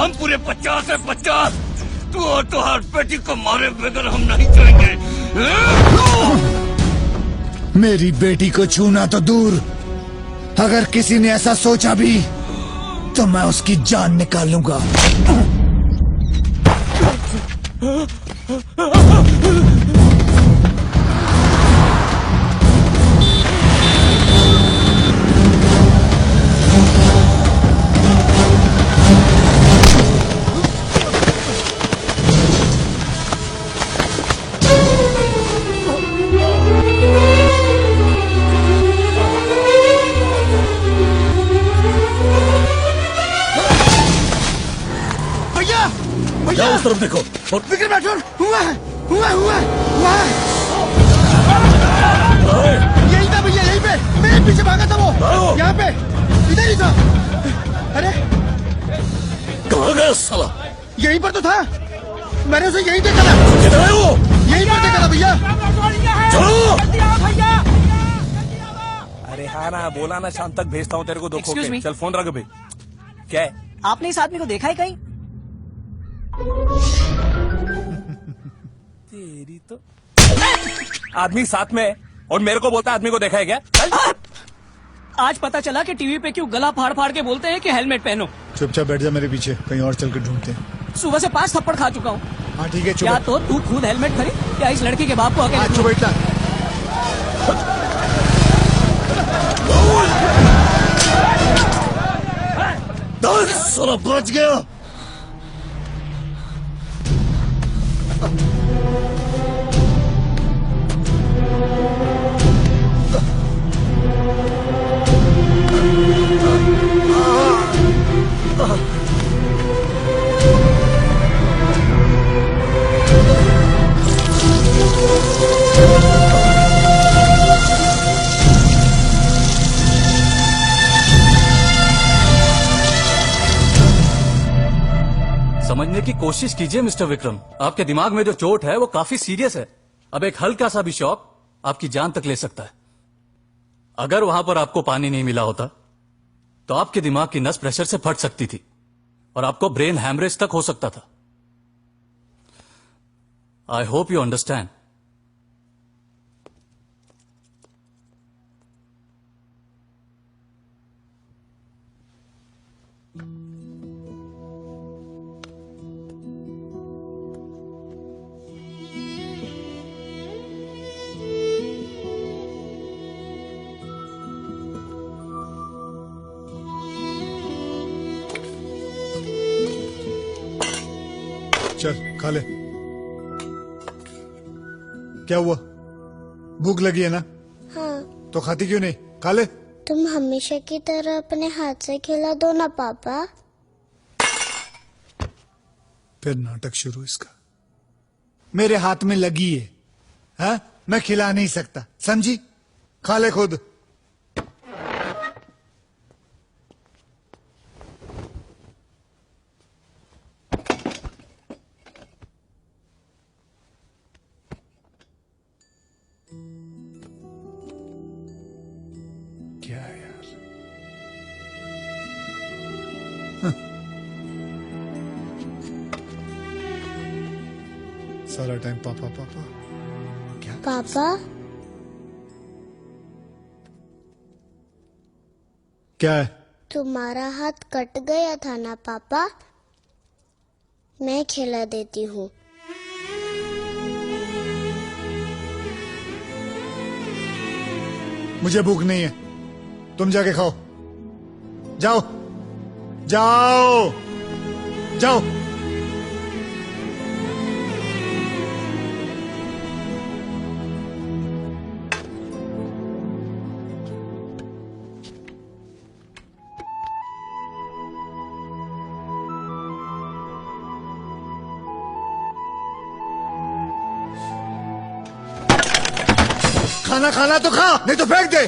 हम पूरे 50 है 50। तू और तुहार बेटी को मारे बगैर हम नहीं जाएंगे। मेरी बेटी को छूना तो दूर, अगर किसी ने ऐसा सोचा भी तो मैं उसकी जान निकालूंगा। जाओ उस तरफ देखो। और विक्रम राठौर हुआ है, हुआ है, हुआ है, हुआ है। यही था भैया, यहीं पे मेरे पीछे भागा था वो। यहाँ पे इधर ही था। अरे कहाँ गया साला? यहीं पर तो था, मैंने उसे यहीं देखा था। किधर है वो? यहीं पर देखा था भैया। चलो। अरे हाँ ना, बोला ना शाम तक भेजता हूँ तेरे को। Excuse me? चल फोन रख भाई। क्या है? आपने इस आदमी को देखा है कहीं? तेरी तो आदमी साथ में है और मेरे को बोलता है आदमी को देखा है क्या? चल। आज पता चला कि टीवी पे क्यों गला फाड़ फाड़ के बोलते हैं कि हेलमेट पहनो। चुपचाप बैठ जा मेरे पीछे, कहीं और चल कर ढूंढते हैं। सुबह से 5 थप्पड़ खा चुका हूँ। हाँ ठीक है, चुप या तो तू खुद हेलमेट खरीद या इस लड़की के बाप को अकेले चुप बैठना। साला बच गया। समझने की कोशिश कीजिए मिस्टर विक्रम, आपके दिमाग में जो चोट है वो काफी सीरियस है। अब एक हल्का सा भी शॉक आपकी जान तक ले सकता है। अगर वहां पर आपको पानी नहीं मिला होता तो आपके दिमाग की नस प्रेशर से फट सकती थी और आपको ब्रेन हैमरेज तक हो सकता था। I hope you understand. चल खा ले। क्या हुआ, भूख लगी है ना? हाँ। तो खाती क्यों नहीं? खा ले। तुम हमेशा की तरह अपने हाथ से खिला दो ना पापा। फिर नाटक शुरू इसका। मेरे हाथ में लगी है, हाँ? मैं खिला नहीं सकता, समझी? खा ले खुद। क्या है यार, सारा टाइम पापा पापा। क्या पापा क्या है? तुम्हारा हाथ कट गया था ना पापा, मैं खिला देती हूँ। मुझे भूख नहीं है, तुम जाके खाओ। जाओ जाओ जाओ। खाना खाना तो खा, नहीं तो फेंक दे।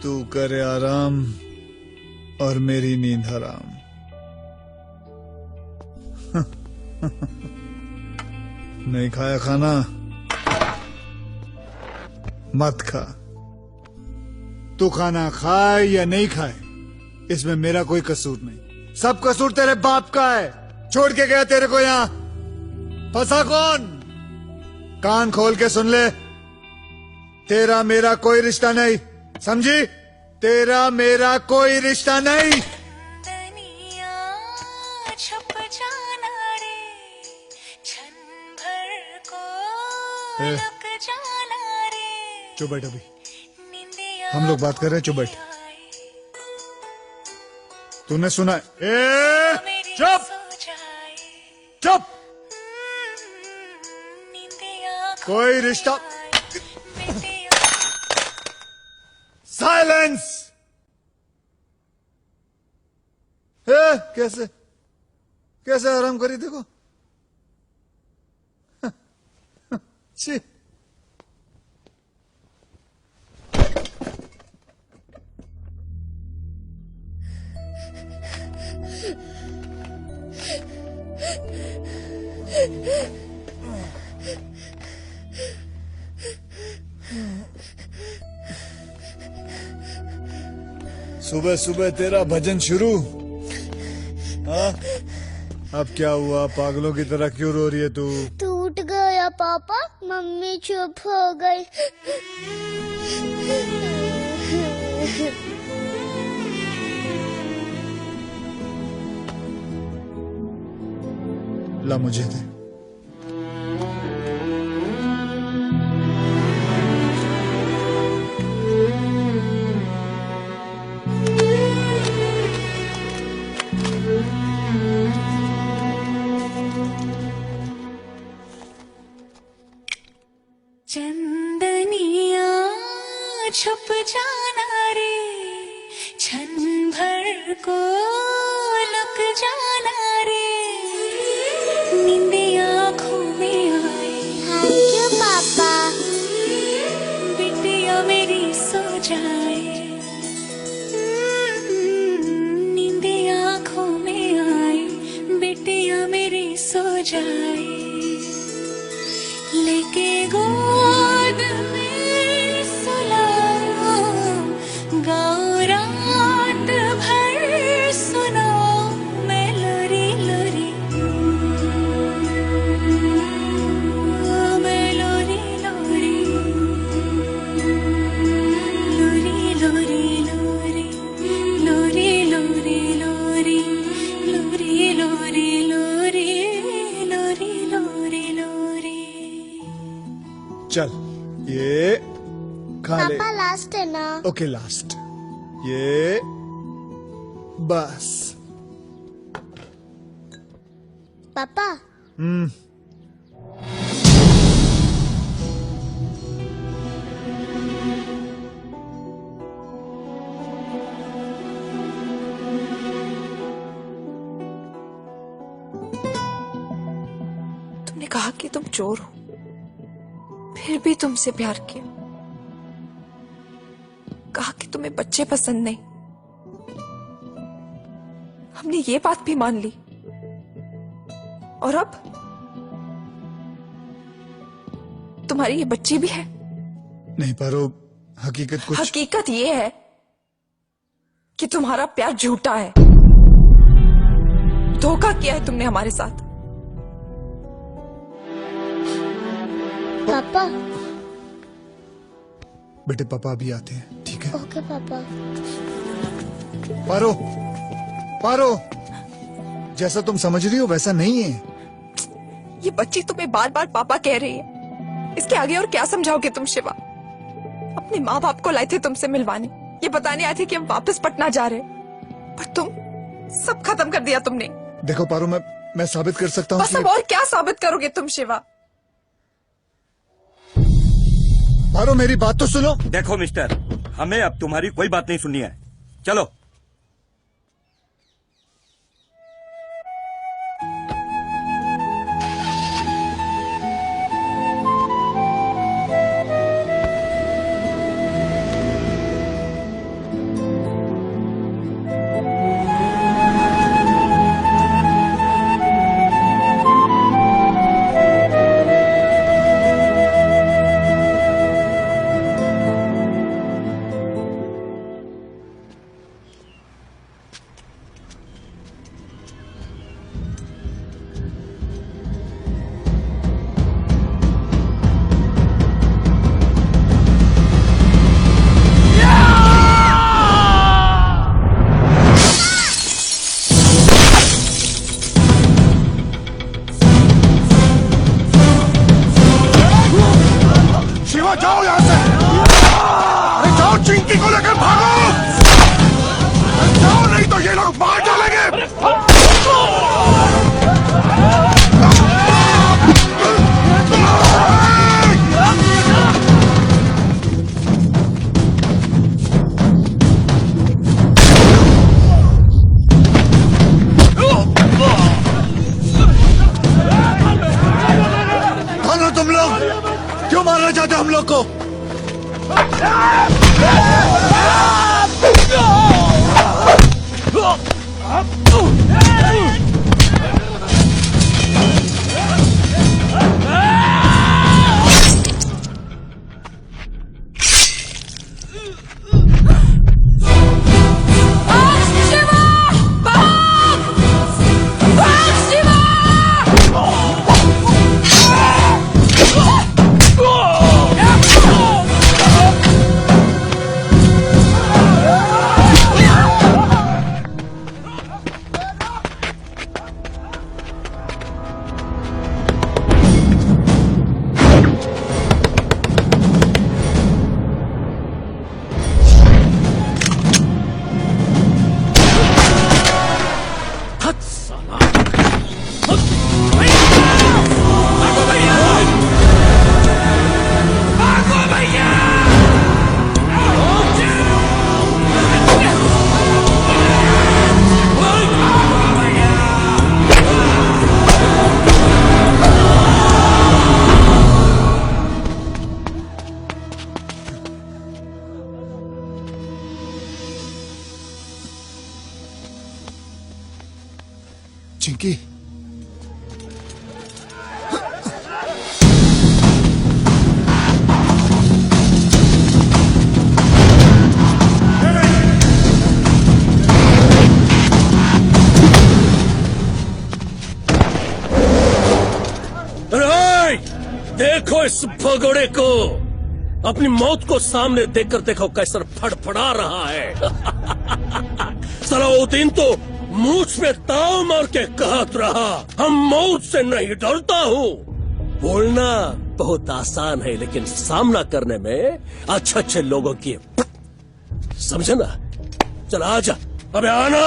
तू करे आराम और मेरी नींद हराम। नहीं खाया खाना मत खा। तू खाना खाए या नहीं खाए इसमें मेरा कोई कसूर नहीं। सब कसूर तेरे बाप का है। छोड़ के गया तेरे को यहां। फंसा कौन? कान खोल के सुन ले। तेरा मेरा कोई रिश्ता नहीं, समझी? तेरा मेरा कोई रिश्ता नहीं। दुनिया छुप जाना रे, क्षण भर को लुक जाना रे। चुप बैठ अभी, निंदिया हम लोग बात कर रहे हैं। चुप बैठ। तूने सुना है? चुप चुप। कोई रिश्ता। साइलेंस। कैसे कैसे आराम करी देखो। छी। सुबह सुबह तेरा भजन शुरू। हाँ? अब क्या हुआ? पागलों की तरह क्यों रो रही है तू? टूट गया पापा, मम्मी चुप हो गई। ला मुझे दे। चंदनिया छुप जाना रे, क्षण भर को लुक जाना रे। नींदिया आँखों में आए। थैंक यू पापा। बिटिया मेरी सो जाए। नींदिया आँखों में आए, बिटिया मेरी सो जाए। लेके गोद में सुलाओ, गाओ रात भर सुनाओ मैं लोरी लोरी। मैं लोरी लोरी, लोरी लोरी लोरी, लोरी लोरी लोरी, लोरी लोरी लोरी, लोरी लोरी लोरी। चल ये खा ले। पापा लास्ट है ना? Okay last. ये बस। पापा तुमने कहा कि तुम चोर हो, फिर भी तुमसे प्यार किया। कहा कि तुम्हें बच्चे पसंद नहीं। हमने ये बात भी मान ली। और अब तुम्हारी ये बच्ची भी है। नहीं पारो, हकीकत कुछ। हकीकत ये है कि तुम्हारा प्यार झूठा है। धोखा किया है तुमने हमारे साथ। पापा। बेटे पापा अभी आते हैं, ठीक है? ओके पापा। पारो पारो, जैसा तुम समझ रही हो वैसा नहीं है। ये बच्ची तुम्हें बार बार पापा कह रही है। इसके आगे और क्या समझाओगे तुम शिवा? अपने माँ बाप को लाए थे तुमसे मिलवाने, ये बताने आए थे कि हम वापस पटना जा रहे, पर तुम सब खत्म कर दिया तुमने। देखो पारो, मैं साबित कर सकता हूँ बस अब और क्या साबित करोगे तुम शिवा? पारो मेरी बात तो सुनो। देखो मिस्टर, हमें अब तुम्हारी कोई बात नहीं सुननी है। चलो। जाओ यहाँ से। अरे जाओ, चिंकी को लेकर भागो। जाओ, नहीं तो ये लोग मार डालेंगे। कौन हो तुम लोग? क्यों मारना चाहते हो हम लोग को? चिंकी, देखो इस भगोड़े को, अपनी मौत को सामने देखकर देखो कैसे फड़फड़ा रहा है। साला वो दिन तो मूछ में ताव मार के कहत रहा, हम मौत से नहीं डरता हूँ। बोलना बहुत आसान है, लेकिन सामना करने में अच्छे अच्छे लोगों की, समझे ना? चल आजा, अबे आना।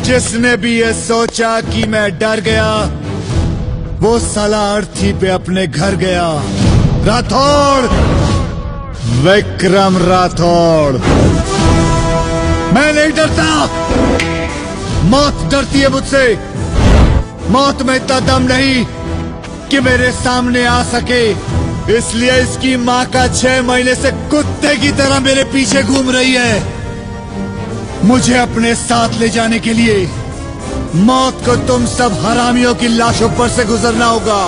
जिसने भी ये सोचा कि मैं डर गया, वो साला अर्थी पे अपने घर गया। राठौड़, विक्रम राठौड़। मैं नहीं डरता, मौत डरती है मुझसे। मौत में इतना दम नहीं कि मेरे सामने आ सके, इसलिए इसकी माँ का 6 महीने से कुत्ते की तरह मेरे पीछे घूम रही है। मुझे अपने साथ ले जाने के लिए मौत को तुम सब हरामियों की लाशों पर से गुजरना होगा।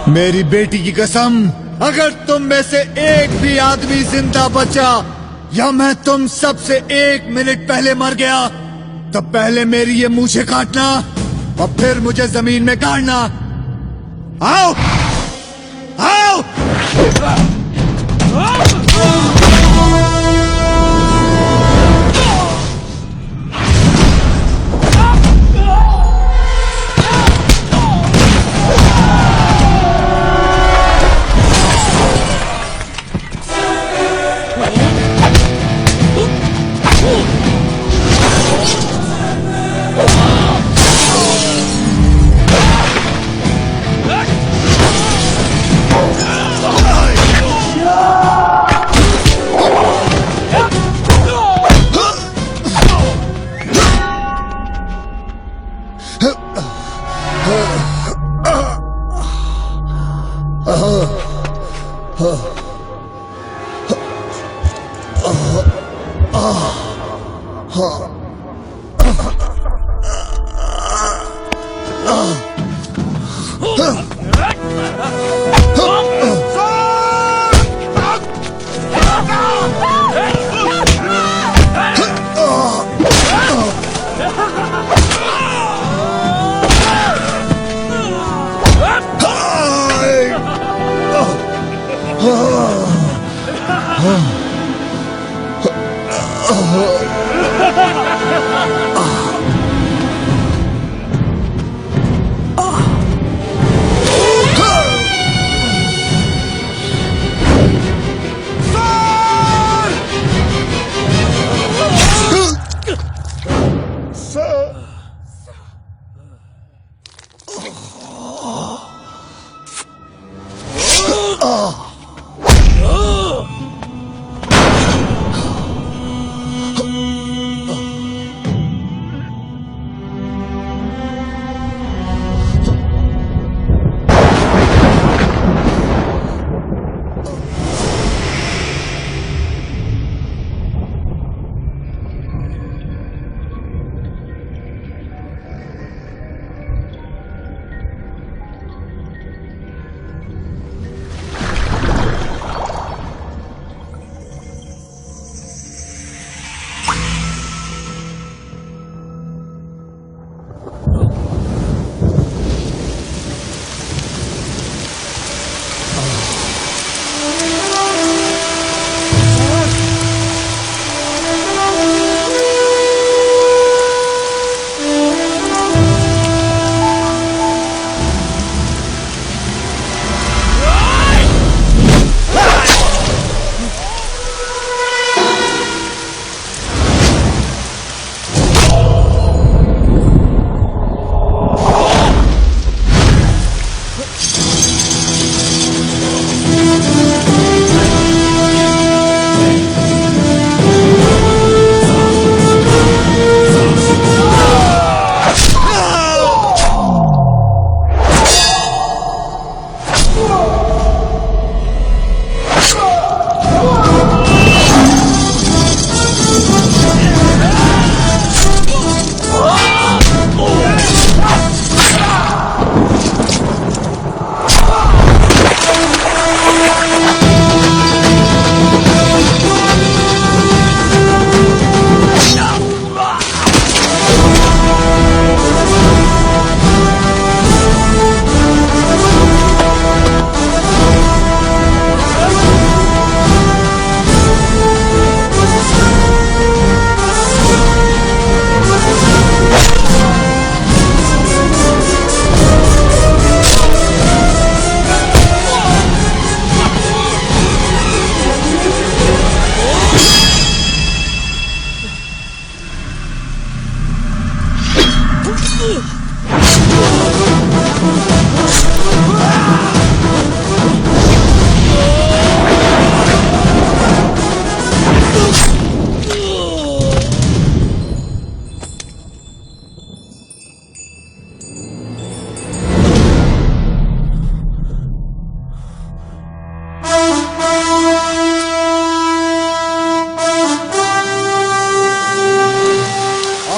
मेरी बेटी की कसम, अगर तुम में से एक भी आदमी जिंदा बचा या मैं तुम सब से 1 मिनट पहले मर गया, तो पहले मेरी ये मूछें काटना और फिर मुझे जमीन में गाड़ना। आओ, आओ।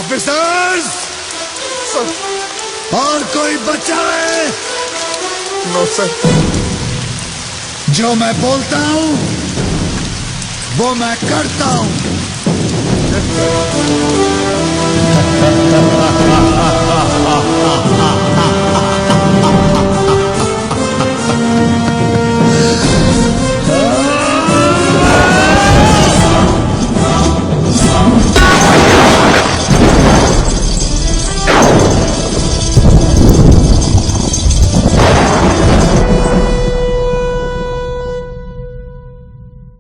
ऑफिसर्स, और कोई बचा है? No sir. जो मैं बोलता हूं वो मैं करता हूं।